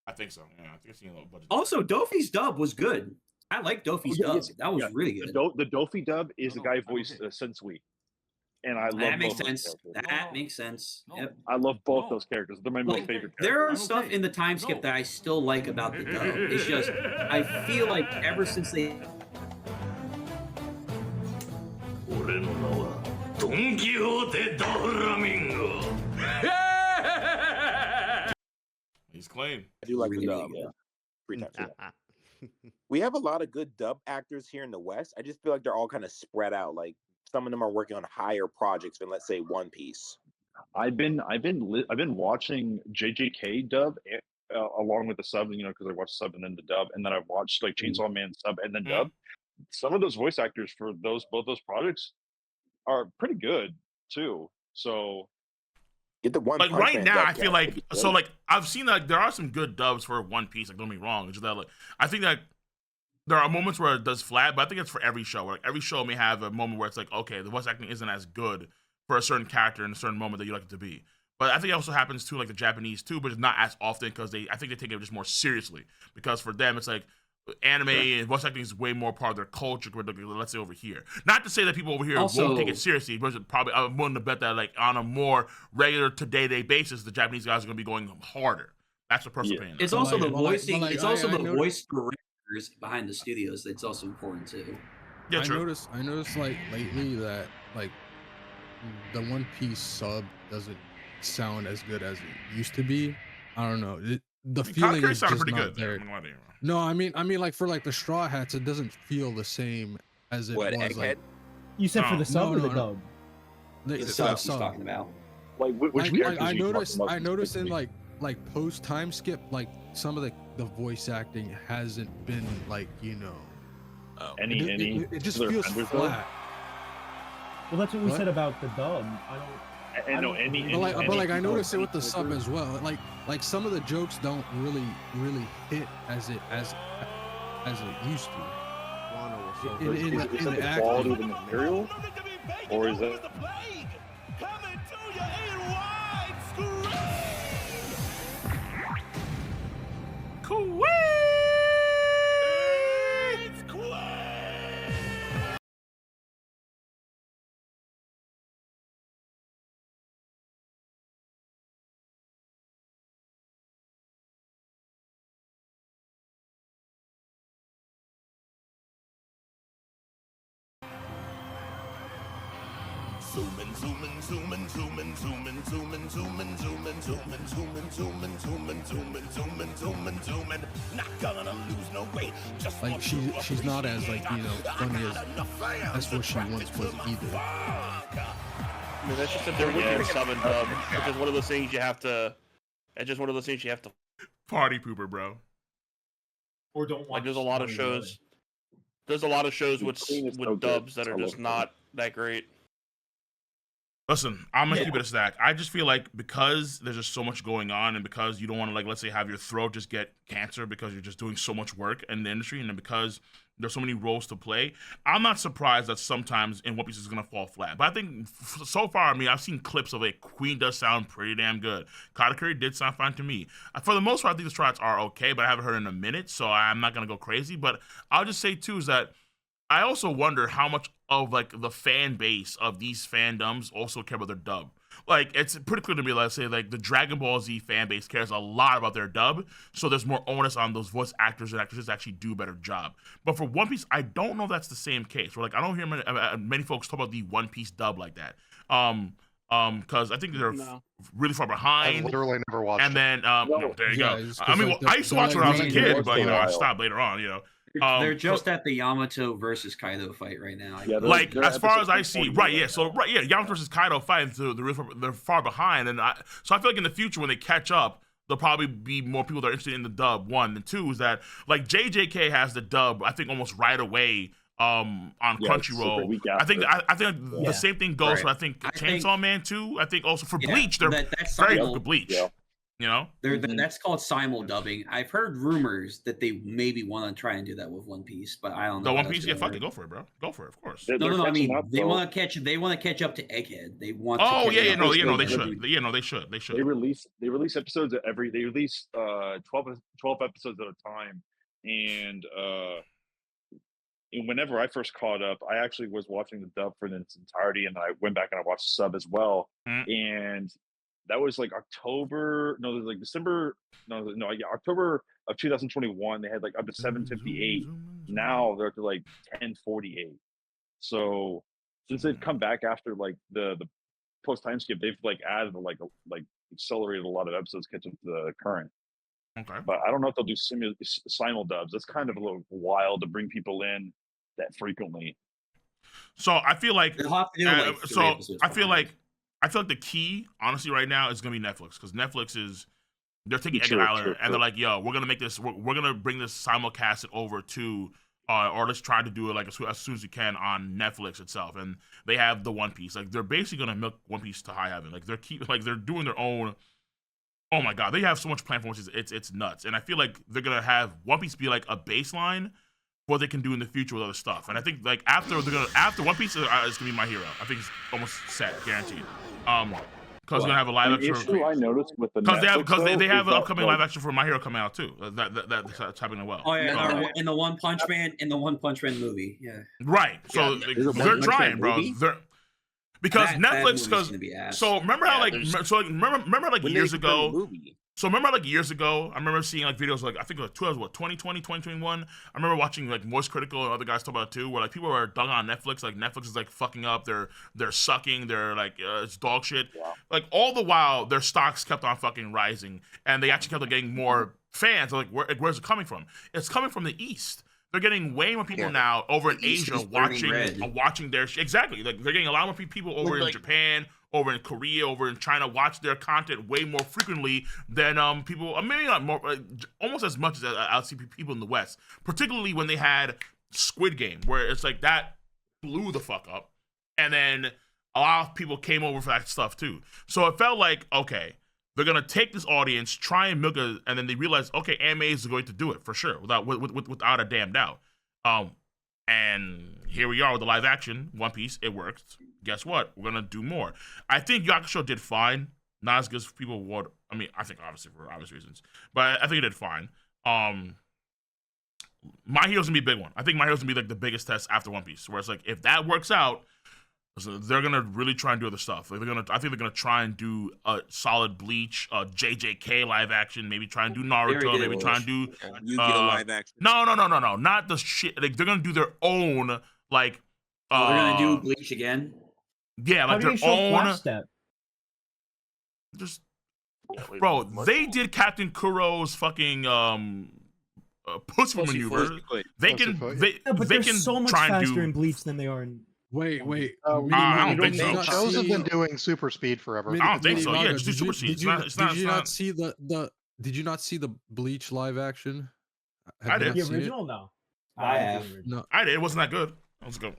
I think so. Yeah, I think I've seen a little budget. Also, Dofi's dub was good. I like Oh, Dofi's yeah, dub. yes, That was yeah. really The good. the Dofi dub is No, the no, guy who I'm voiced okay. Sensui, and I That love makes both those sense. characters. No, That no, makes sense. no, Yep. I love both no. those characters. They're my most Like, favorite there characters. are I'm stuff okay. in the time skip No. that I still like about the dub. It's just I feel like ever since they 俺の名はドン・キホーテ・ドフラミンゴ He's clean. I do like Really the dub. good. Three times, yeah. We have a lot of good dub actors here in the West. I just feel like they're all kind of spread out. Like some of them are working on higher projects than, let's say, One Piece. I've been watching JJK dub along with the sub, because I watched sub and then the dub, and then I've watched like Chainsaw Man sub and then dub. Some of those voice actors for both those projects are pretty good too. So Get the One Like Punch right Man now, dub I feel cast, like that'd be so good. like I've seen that there are some good dubs for One Piece. Like don't get me wrong, it's just that like I think that there are moments where it does flat, but I think it's for every show. Like every show may have a moment where it's like, okay, the voice acting isn't as good for a certain character in a certain moment that you like it to be. But I think it also happens too, like the Japanese too, but it's not as often because I think they take it just more seriously. Because for them, it's like anime and voice acting is way more part of their culture. Let's say over here, not to say that people over here Also- won't take it seriously, but probably I'm willing to bet that like on a more regular to day basis, the Japanese guys are going to be going harder. That's a personal opinion. it's But also like- the but like- voicing. but like, It's also I the noticed- voice directors behind the studios that's also important too. Yeah, I true. noticed like lately that like the One Piece sub doesn't sound as good as it used to be. I don't know. The feeling Katakuri is sounded just pretty not good. there. I'm not gonna lie to you. No, I mean like for like the Straw Hats, it doesn't feel the same as it What, was. Egghead? Like You said for No. the sub No, or the no, no. dub? the, The the stuff he's sub. talking about. like which Like, characters I are you talking noticed about I noticed in specifically? like post time skip, like some of the voice acting hasn't been like it just other feels offenders, though? flat. Well, that's what we What? said about the dub. I don't. And no, don't any, agree. But like, any but like I people- noticed it with the any sub characters- as well. Like some of the jokes don't really hit as it used to. In Is the it the acting. quality of the material, or is it? Zoomin', zoomin', zoomin', zoomin', zoomin', zoomin', zoomin', zoomin', zoomin', zoomin', zoomin', zoomin', zoomin', zoomin', zoomin', zoomin'. Not gonna lose no weight. Just Like want you she's not as like funny as what she once was either. I mean, that's just a difference between sub and dub. It's just one of those things you have to. It's just one of those things you have to. Party pooper, bro. Or don't watch. Like, there's a lot of shows. There's a lot of shows with Clean is so good. dubs that I are love just it. not that great. Listen, I'm gonna keep it a stack. I just feel like because there's just so much going on, and because you don't want to, like, let's say, have your throat just get cancer because you're just doing so much work in the industry, and then because there's so many roles to play, I'm not surprised that sometimes in One Piece is gonna fall flat. But I think so far, I mean, I've seen clips of it. Queen does sound pretty damn good. Katakuri did sound fine to me. For the most part, I think the strats are okay, but I haven't heard in a minute, so I'm not gonna go crazy. But I'll just say too is that I also wonder how much of like the fan base of these fandoms also care about their dub. Like it's pretty clear to me, let's say like the Dragon Ball Z fan base cares a lot about their dub, so there's more onus on those voice actors and actresses to actually do a better job. But for One Piece, I don't know if that's the same case. Where like I don't hear many folks talk about the One Piece dub like that. Because I think they're really far I behind. literally never watched And then, no, there you Yeah, go. it's 'cause, I mean, like, I used to they're watch it when I was a like kid, making but you know, I it. stopped later on. You know, They're so- just at the Yamato versus Kaido fight right now. Yeah, like they're as far as I episode see, 40 right? Yeah, right so right, yeah, Yamato versus Kaido fight, so they're far behind, and so I feel like in the future when they catch up, there'll probably be more people that are interested in the dub. One and two is that like JJK has the dub, I think almost right away. On Yeah, it's like a Crunchyroll, week I think after. I think Yeah. the same thing goes Right. for I think I think- Chainsaw Man too. I think also for Yeah, Bleach, they're that's very something good for Bleach. Yeah. You know, That's called simul dubbing. I've heard rumors that they maybe want to try and do that with One Piece, but I don't know. the how One that's Piece, yeah, gonna fuck work. it, go for it, bro. Go for it, of course. They're No, I catching mean up, they though. want to catch. They want to catch up to Egghead. They want. Oh to yeah, catch yeah, up no, to yeah, no, they Egghead. should. Yeah, no, they should. They should. They release episodes they release 12 episodes at a time, and whenever I first caught up, I actually was watching the dub for its entirety, and I went back and I watched sub as well. And that was like October, no, it was like December, yeah, October of 2021. They had like up to 758. Now they're up to like 1048. So since they've come back after like the post time skip, they've like added like accelerated a lot of episodes catching to the current. Okay. But I don't know if they'll do simul dubs. That's kind of a little wild to bring people in that frequently. So I feel like They'll have to do like 3 so episodes I feel behind. like the key, honestly, right now is gonna be Netflix, because Netflix is they're taking True, Edgar Allan true, and they're like, yo, we're gonna make this, we're gonna bring this simulcast it over to, or let's try to do it like as soon as we can on Netflix itself. And they have the One Piece, like they're basically gonna milk One Piece to high heaven. Like they're doing their own. Oh my god, they have so much planned for which it's nuts. And I feel like they're gonna have One Piece be like a baseline for what they can do in the future with other stuff. And I think like after One Piece is gonna be My Hero. I think it's almost set, guaranteed. Because we're gonna have a live The action. issue I noticed with the Because they have Netflix, an though, upcoming is that, live action for My Hero coming out too. That's happening well. Oh yeah, So- in the One Punch Man movie. Yeah. Right. So Yeah, like, there's a they're One trying, Punch bro. Man movie? They're because That Netflix. movie's Because gonna be ass. so remember how Yeah, remember like When years they film a ago. movie. So remember like years ago, I remember seeing like videos like I think it was 2020, 2021. I remember watching like Moist Critical and other guys talk about it too, where like people are dug on Netflix, like Netflix is like fucking up, they're sucking, they're like it's dog shit. Yeah. Like all the while their stocks kept on fucking rising, and they actually kept on getting more fans. Like where's it coming from? It's coming from the East. They're getting way more people Yeah. now over in The East Asia is burning red. watching their exactly. Like they're getting a lot more people over in Like- Japan, over in Korea, over in China, watch their content way more frequently than people. Maybe not more, almost as much as I'll see people in the West. Particularly when they had Squid Game, where it's like that blew the fuck up, and then a lot of people came over for that stuff too. So it felt like okay, they're gonna take this audience, try and milk it, and then they realize okay, anime is going to do it for sure, without a damn doubt. And here we are with the live action One Piece. It worked. Guess what? We're gonna do more. I think Yakusho did fine. Not as good as people would. I mean, I think obviously for obvious reasons, but I think it did fine. My Hero's gonna be a big one. I think My Hero's gonna be like the biggest test after One Piece. Where it's like if that works out, so they're gonna really try and do other stuff. Like I think they're gonna try and do a solid Bleach, JJK live action. Maybe try and do Naruto. Maybe try and do Yu-Gi-Oh live action. no, not the shit. Like they're gonna do their own like. Oh, they're gonna do Bleach again. Yeah, How like do you their show own. Flash Step? Just Yeah, wait, bro, what? they did Captain Kuro's fucking pussy maneuver. Basically. They Pussy can foot. they Yeah, but they they're can so much try and faster do. in Bleach than they are in. Wait. I don't think so. Shows have been doing super speed forever. I don't think so. Yeah, just do Super Did Seeds. you, It's not. did you not see Did you not see the Bleach live action? I Have you did. not The seen it? original? No. I have. No, I did. It wasn't that good. It was good.